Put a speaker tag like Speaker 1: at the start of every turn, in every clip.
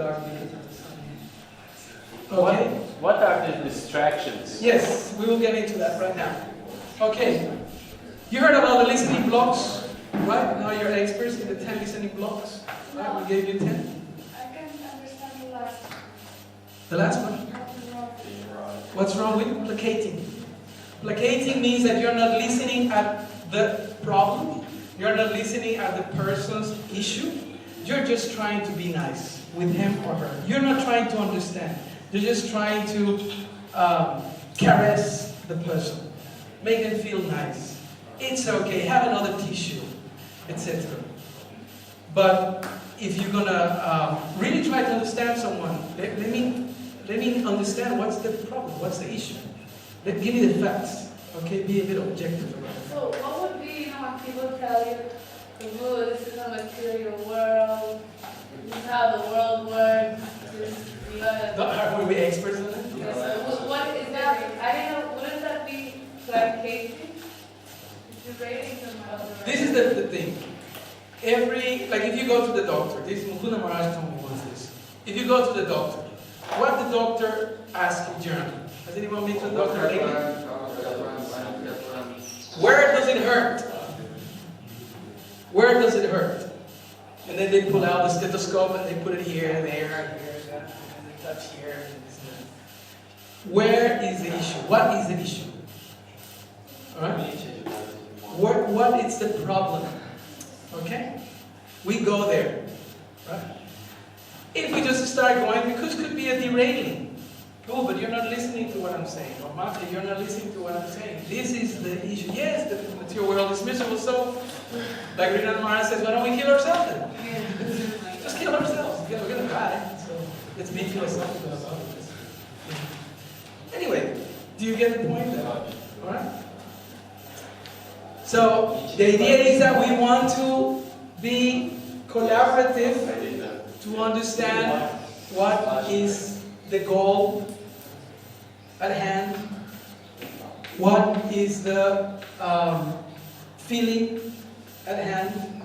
Speaker 1: are the... Okay.
Speaker 2: What are the distractions?
Speaker 1: Yes, we will get into that right now. Okay. You heard about the listening blocks, right? Now you're experts in the 10 listening blocks. Right? We gave you 10.
Speaker 3: I can't understand the last one.
Speaker 1: The last one? What's wrong with placating? Placating means that you're not listening at the problem. You're not listening at the person's issue. You're just trying to be nice with him or her. You're not trying to understand. You're just trying to caress the person. Make them feel nice. It's okay. Have another tissue, etc. But if you're gonna really try to understand someone, let me understand what's the problem, what's the issue. Give me the facts. Okay, be a bit objective about it.
Speaker 3: So what would be, when people tell you, this is a material world, this is how the world works, you gotta...
Speaker 1: Are we experts on it?
Speaker 3: Yeah, so what is that? I don't know, wouldn't that be placating?
Speaker 1: This is the thing. If you go to the doctor, this Mukunda Maharaj told me once this. If you go to the doctor, what the doctor asks you generally? Has anyone been to the doctor lately? Where does it hurt? Where does it hurt? And then they pull out the stethoscope and they put it here and there and here and that, and they touch here and this and that. Where is the issue? What is the issue? Alright? What is the problem? Okay? We go there. Right? If we just start going, because it could be a derailing. Oh, but you're not listening to what I'm saying. Or Mate, you're not listening to what I'm saying. This is the issue. Yes, the material world is miserable, so like Rinal Maharaj says, why don't we kill ourselves then? Just kill ourselves. Because we're gonna die. So let's be philosophical about it. Anyway, do you get the point there? Alright? So the idea is that we want to be collaborative to understand what is the goal at hand, what is the feeling at hand,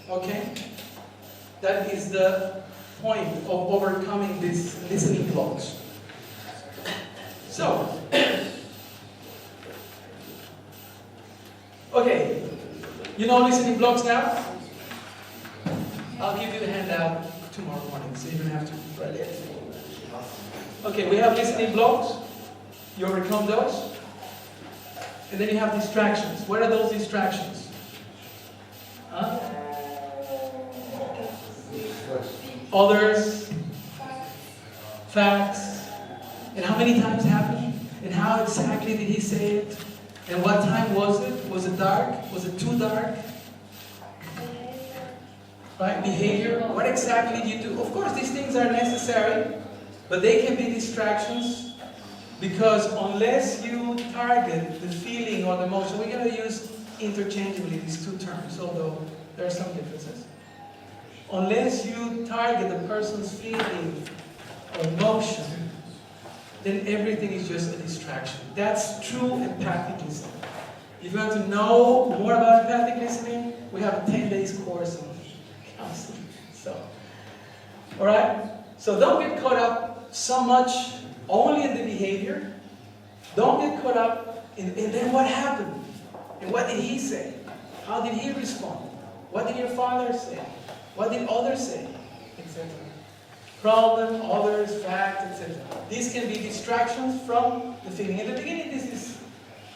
Speaker 1: okay? That is the point of overcoming these listening blocks. So, okay, you know listening blocks now? I'll give you the handout tomorrow morning, so you don't have to write it. Okay, we have listening blocks. You overcome those. And then you have distractions. What are those distractions? Huh? Others. Facts. And how many times happened? And how exactly did he say it? And what time was it? Was it dark? Was it too dark? Right? Behavior. What exactly do you do? Of course, these things are necessary, but they can be distractions because unless you target the feeling or the emotion, we're going to use interchangeably these two terms, although there are some differences. Unless you target the person's feeling or emotion, then everything is just a distraction. That's true empathic listening. If you want to know more about empathic listening, we have a 10 days course on counseling. So, alright? So don't get caught up so much only in the behavior. Don't get caught up in then what happened? And what did he say? How did he respond? What did your father say? What did others say? Etc. Problem, others, fact, etc. These can be distractions from the feeling. In the beginning, this is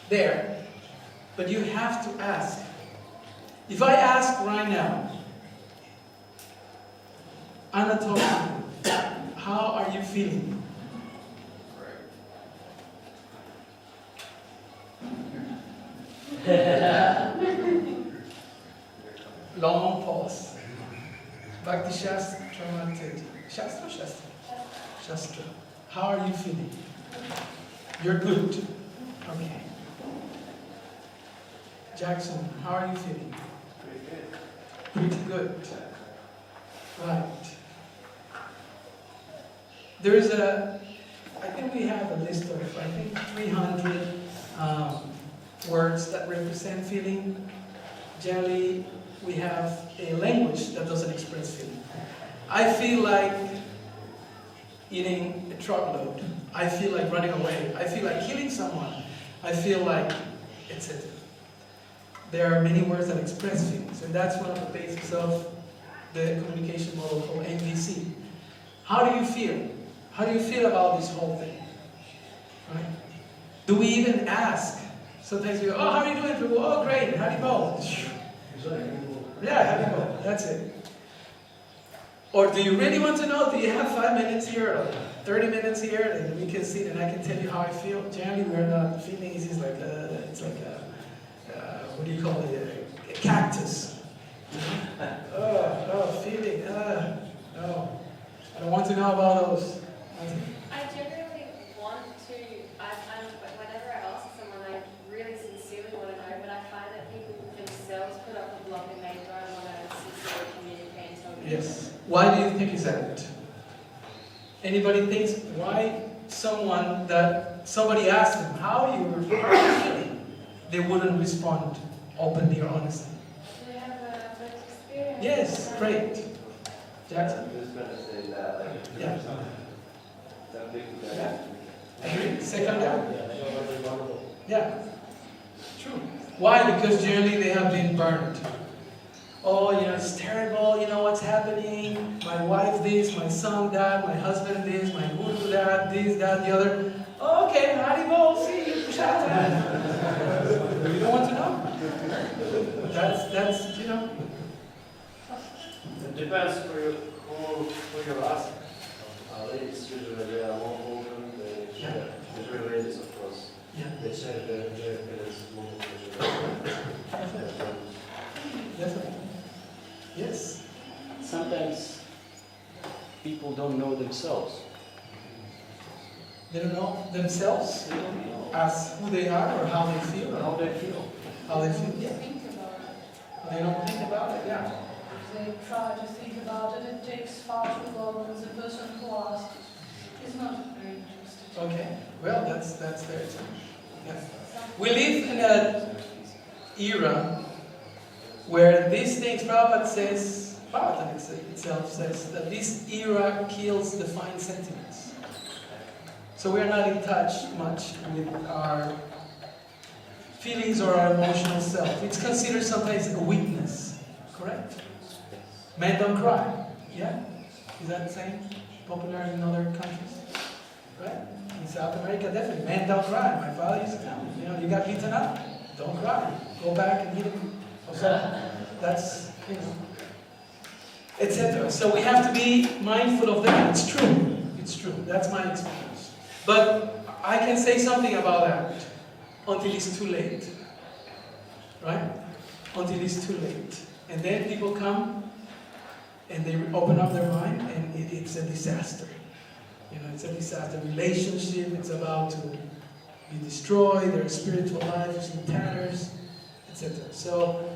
Speaker 1: there. But you have to ask. If I ask right now, Anatoly, how are you feeling? Long pause. Bhakti Shastra, Shastra, Shastra. Shastra. How are you feeling? You're good. Okay. Jackson, how are you feeling? Pretty good. Right. There's I think we have a list of, 300 words that represent feeling. Generally, we have a language that doesn't express feeling. I feel like eating a truckload. I feel like running away. I feel like killing someone. I feel like, etc. There are many words that express feelings, and that's one of the basics of the communication model called MVC. How do you feel? How do you feel about this whole thing? Right? Do we even ask? Sometimes we go, oh, how are you doing, Prabhu? Oh, great, Haribol. Yeah, Haribol, that's it. Or do you really want to know? Do you have 5 minutes here or 30 minutes here? And we can see, and I can tell you how I feel. Generally, we're not feeling easy. It's like what do you call it? A cactus. Feeling. No. I don't want to know about those.
Speaker 4: I generally want to, whenever I ask someone, I really sincerely want to know, but I find that people themselves put up a block and they don't want to sincerely communicate and tell me.
Speaker 1: Yes. Why do you think is that? Anybody thinks why somebody asks them how you were feeling, they wouldn't respond openly or honestly?
Speaker 4: They have a first experience.
Speaker 1: Yes, great. Jackson?
Speaker 2: I'm just going to say that, like,
Speaker 1: Yeah.
Speaker 2: some people
Speaker 1: Yeah. Agree? Second down? Yeah. True. Why? Because generally they have been burned. Oh, it's terrible, what's happening, my wife this, my son that, my husband this, my guru that, this, that, the other. Oh, okay, Haribol, see you, Prashad. You don't want to know? That's.
Speaker 5: It depends who you're asking. Ladies usually they are more open. Usually ladies, of course.
Speaker 1: Yeah.
Speaker 5: They share their feelings more usually.
Speaker 1: Definitely. Yes.
Speaker 6: Sometimes people don't know themselves.
Speaker 1: They don't know themselves
Speaker 6: They don't know
Speaker 1: as who they are or how they feel.
Speaker 6: how they feel.
Speaker 1: How they feel. Yeah.
Speaker 3: Think about it.
Speaker 1: They don't think about it. Yeah.
Speaker 3: They try to think about it. It takes far too long, and the person who asked is not very interested.
Speaker 1: Okay. Well, that's there too. Yeah. We live in an era where these things, Prabhupada itself says that this era kills the fine sentiments. So we are not in touch much with our feelings or our emotional self. It's considered sometimes a weakness, correct? Men don't cry, yeah? Is that the same? Popular in other countries? Right? In South America, definitely. Men don't cry. My father used to tell me, you got beaten up, don't cry. Go back and hit him. That's, etc. So we have to be mindful of that. It's true. It's true. That's my experience. But I can say something about that until it's too late. Right? Until it's too late. And then people come and they open up their mind and it's a disaster. It's a disaster. Relationship, it's about to be destroyed. Their spiritual life is in tatters, etc. So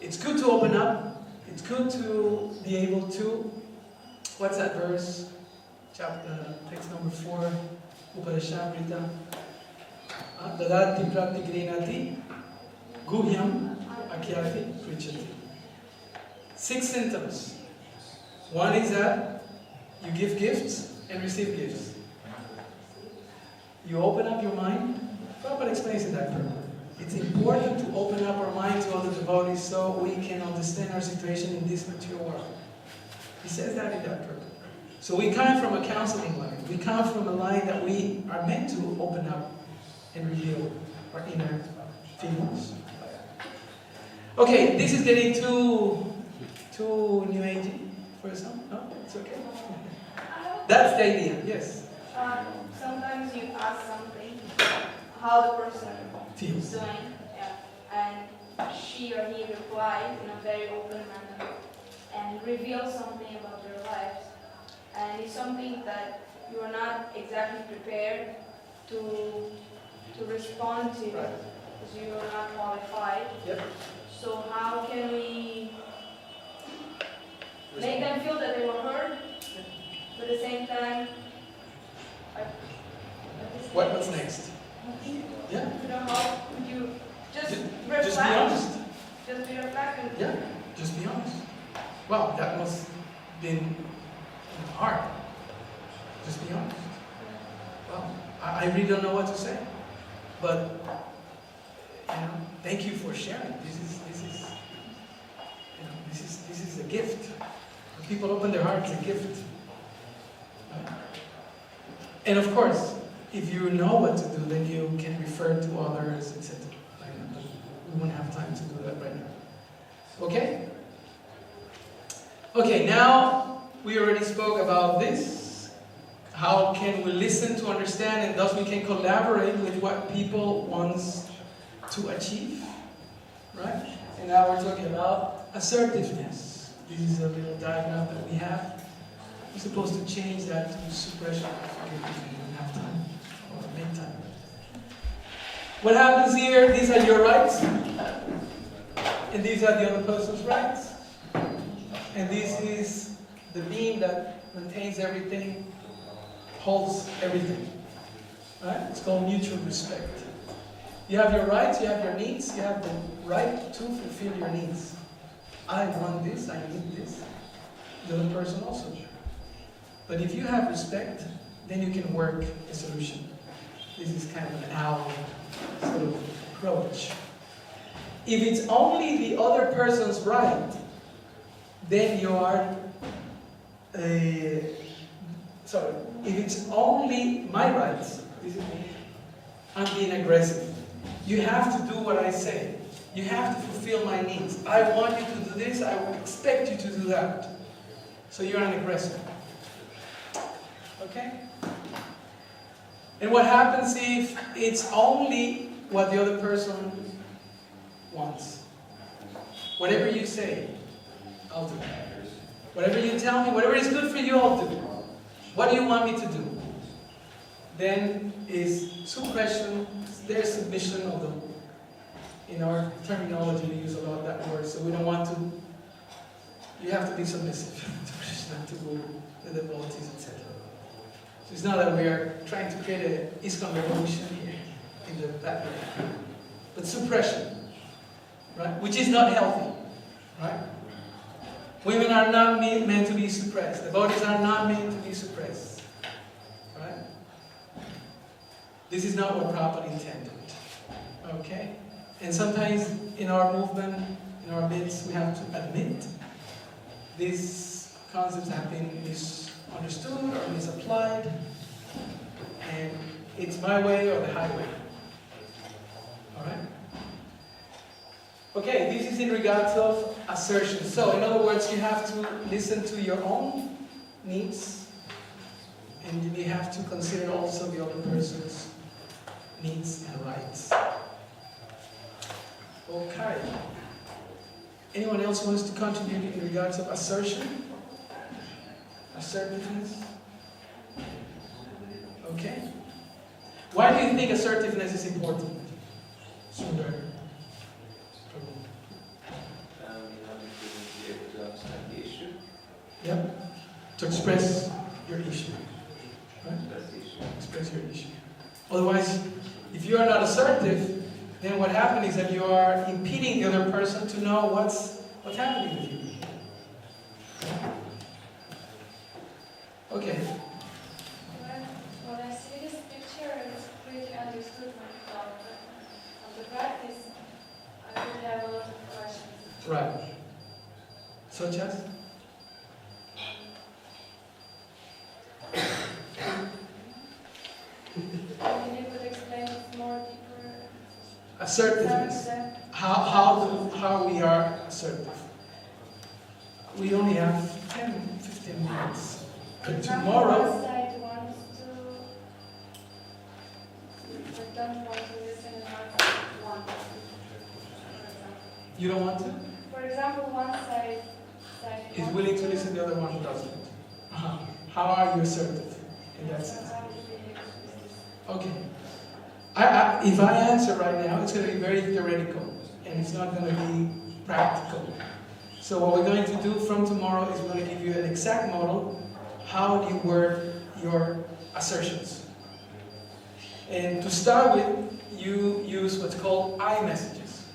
Speaker 1: it's good to open up. It's good to be able to, what's that verse? Chapter, text number 4, Uparashamrita. Dadati prapti grinati, guhyam akyati prichati. 6 symptoms. One is that you give gifts and receive gifts. You open up your mind. Prabhupada explains in that purpose. It's important to open up our mind to other devotees so we can understand our situation in this material world. He says that in that purpose. So we come from a counseling line. We come from a line that we are meant to open up and reveal our inner feelings. Okay, this is getting too new agey for some. No, it's okay. That's the idea. Yes.
Speaker 7: Sometimes you ask something, how the person
Speaker 1: Feels.
Speaker 7: is doing, and she or he replies in a very open manner and reveals something about their lives. And it's something that you are not exactly prepared to respond to because you are not qualified.
Speaker 1: Yep.
Speaker 7: So how can we make them feel that they were heard, but at the same time,
Speaker 1: What's next? Yeah.
Speaker 7: How could you just reflect?
Speaker 1: Just be honest.
Speaker 7: Just be reflecting.
Speaker 1: Yeah. Just be honest. Wow, that must have been hard. Just be honest. Well, I really don't know what to say. But, thank you for sharing. This is a gift. When people open their hearts, it's a gift. Right? And of course, if you know what to do, then you can refer to others, etc. But we won't have time to do that right now. Okay? Okay, now we already spoke about this. How can we listen to understand, and thus we can collaborate with what people want to achieve, right? And now we're talking about assertiveness. This is a little diagram that we have. We're supposed to change that to suppression if we don't have time, or make time. What happens here, these are your rights, and these are the other person's rights. And this is the beam that maintains everything, holds everything. Right? It's called mutual respect. You have your rights, you have your needs, you have the right to fulfill your needs. I want this, I need this. The other person also. But if you have respect, then you can work a solution. This is kind of an owl sort of approach. If it's only the other person's right, then you are if it's only my rights, this is me, I'm being aggressive. You have to do what I say. You have to fulfill my needs. I want you to do this, I expect you to do that. So you're an aggressor. Okay? And what happens if it's only what the other person wants? Whatever you say, I'll do. Whatever you tell me, whatever is good for you, I'll do. What do you want me to do? Then is suppression, there's submission, although in our terminology we use a lot of that word, so we don't want to, you have to be submissive to not to go with the policies, etc. So it's not that we are trying to create an Islam revolution here in the background, but suppression, right? Which is not healthy, right? Women are not meant to be suppressed. The bodies are not meant to be suppressed, right? This is not what Prabhupada intended, okay? And sometimes in our movement, in our midst, we have to admit these concepts have been misunderstood or misapplied, and it's my way or the highway. Alright? Okay, this is in regards of assertion. So, in other words, you have to listen to your own needs, and you have to consider also the other person's needs and rights. Okay. Anyone else wants to contribute in regards of assertion? Assertiveness? Okay. Why do you think assertiveness is important? Sundar.
Speaker 2: In order to be able to understand the issue.
Speaker 1: Yep. To express your issue. Right?
Speaker 2: That's the issue.
Speaker 1: Express your issue. Otherwise, if you are not assertive, then what happens is that you are impeding the other person to know what's happening with you. Okay.
Speaker 4: When I see this picture, it's pretty understood of the practice. I would have a lot of questions.
Speaker 1: Right. Such as?
Speaker 4: Maybe you could explain it more deeper.
Speaker 1: Assertiveness. How we are assertive. We only have 10, 15 minutes. But tomorrow,
Speaker 4: One side wants to, but don't want to listen and one side wants to, for example.
Speaker 1: you don't want to?
Speaker 4: For example, one side
Speaker 1: Is
Speaker 4: wants
Speaker 1: willing to listen, the other one doesn't. How are you assertive in that sense? Okay. If I answer right now, it's going to be very theoretical, and it's not going to be practical. So what we're going to do from tomorrow is we're going to give you an exact model. How do you work your assertions? And to start with, you use what's called I messages.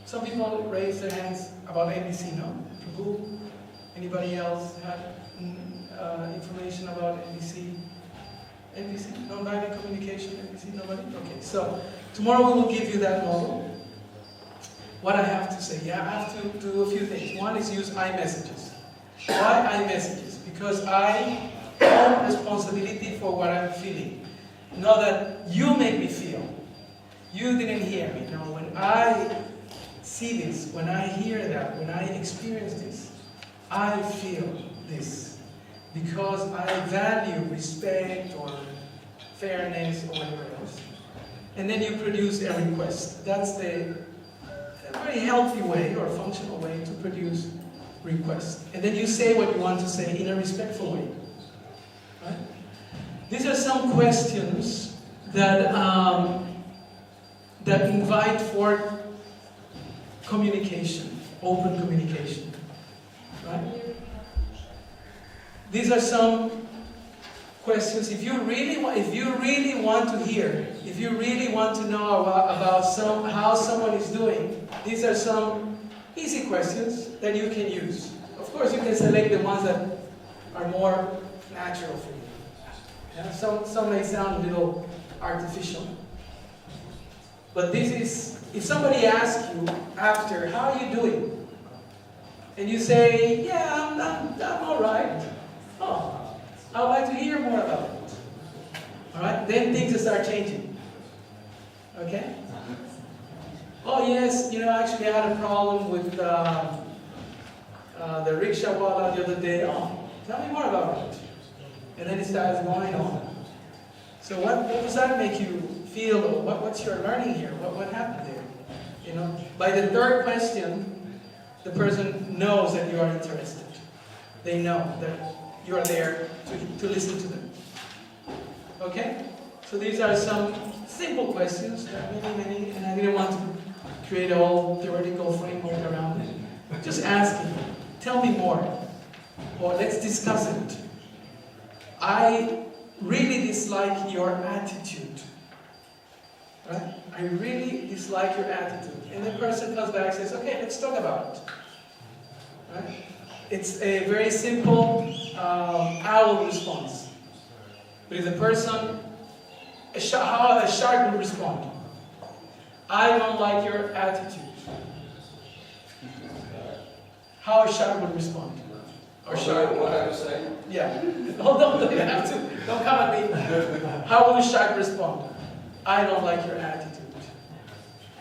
Speaker 1: Some people raise their hands about NBC, no? Prabhu? Anybody else have information about NBC? NVC? Nonviolent communication, NVC? Nobody? Okay, so tomorrow we will give you that model. What I have to say, yeah, I have to do a few things. One is use iMessages. Why iMessages? Because I own responsibility for what I'm feeling. Not that you make me feel. You didn't hear me. No, when I see this, when I hear that, when I experience this, I feel this. Because I value respect or fairness or whatever else. And then you produce a request. That's a very healthy way or functional way to produce requests. And then you say what you want to say in a respectful way. Right? These are some questions that that invite for communication, open communication. Right? These are some questions. If you really want to hear, if you really want to know about how someone is doing, these are some easy questions that you can use. Of course, you can select the ones that are more natural for you. Yeah, some may sound a little artificial. But this is, if somebody asks you after, how are you doing? And you say, yeah, I'm all right. Oh, I would like to hear more about it. All right, then things start changing. Okay? Oh yes, actually I had a problem with the rickshaw wala the other day. Oh, tell me more about it. And then it starts going on. So what does that make you feel? What's your learning here? What happened there? By the third question, the person knows that you are interested. They know that you are there to listen to them. Okay? So these are some simple questions. There are many, and I didn't want to create a whole theoretical framework around it. Just asking, tell me more, or let's discuss it. I really dislike your attitude. Right? I really dislike your attitude. And the person comes back and says, okay, let's talk about it. Right? It's a very simple owl response. But if the person, how a shark would respond, I don't like your attitude. How a shark would respond. Or shark.
Speaker 2: What I was saying?
Speaker 1: Yeah. Don't you have to. Don't come at me. How will a shark respond? I don't like your attitude.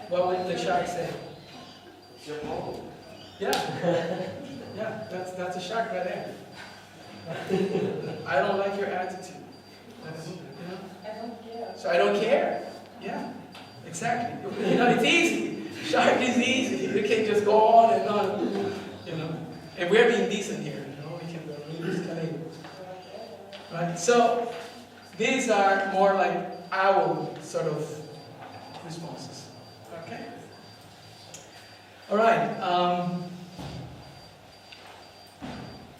Speaker 1: What would the shark say?
Speaker 2: It's your problem.
Speaker 1: Yeah. Yeah, that's a shark right there. I don't like your attitude.
Speaker 3: I don't care.
Speaker 1: So I don't care. Yeah, exactly. It's easy. Shark is easy. You can just go on and on. And we're being decent here. We can go really escalate. Right. So these are more like owl sort of responses. Okay. All right.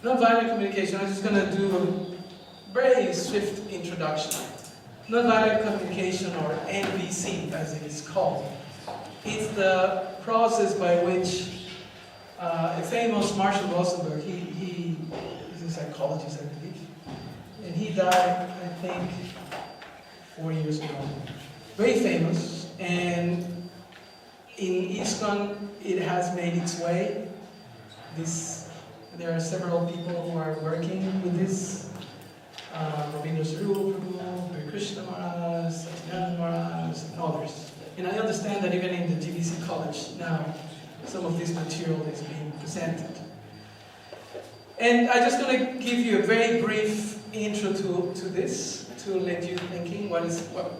Speaker 1: Nonviolent communication, I'm just going to do a very swift introduction. Nonviolent communication, or NVC as it is called, is the process by which a famous Marshall Rosenberg, he is a psychologist, I believe, and he died, I think, 4 years ago. Very famous, and in ISKCON it has made its way. There are several people who are working with this. Rabindra Sarup Prabhu, Krishna Maharaj, Satyananda Maharaj, and others. And I understand that even in the GBC College now, some of this material is being presented. And I'm just going to give you a very brief intro to this, to let you thinking what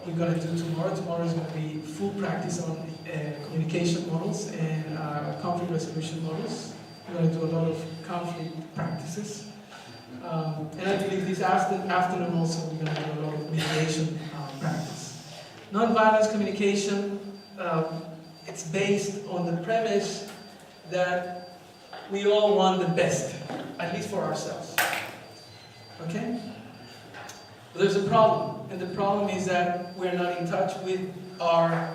Speaker 1: we're going to do tomorrow. Tomorrow is going to be full practice on communication models and conflict resolution models. We're going to do a lot of conflict practices. And I believe this afternoon also we're going to do a lot of mediation practice. Nonviolence communication, it's based on the premise that we all want the best, at least for ourselves. Okay? But there's a problem, and the problem is that we're not in touch with our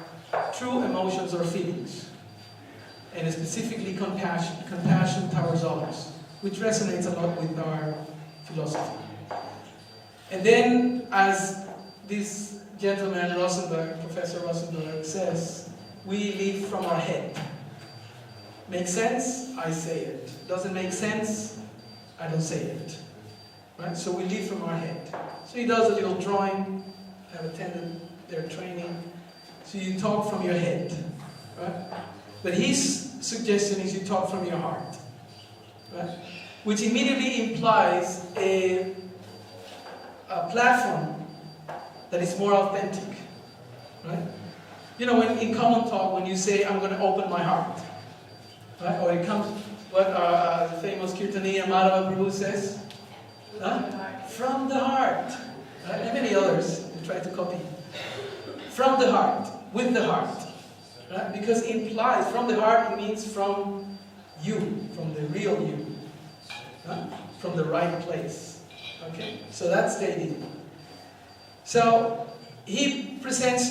Speaker 1: true emotions or feelings, and specifically compassion towards others, which resonates a lot with our philosophy. And then, as this gentleman, Rosenberg, Professor Rosenberg, says, we live from our head. Makes sense? I say it. Doesn't make sense? I don't say it. Right? So we live from our head. So he does a little drawing. I've attended their training. So you talk from your head. Right? But his suggestion is you talk from your heart. Right? Which immediately implies a platform that is more authentic. Right? You know, when in common talk, when you say, I'm going to open my heart. Right? Or it comes, what the famous Kirtaniya Madhava Prabhu says? Huh? From the heart. Right? And many others who try to copy. From the heart. With the heart. Right? Because it implies, from the heart, it means from you. From the real you. Right? From the right place. Okay? So that's the idea. So, he presents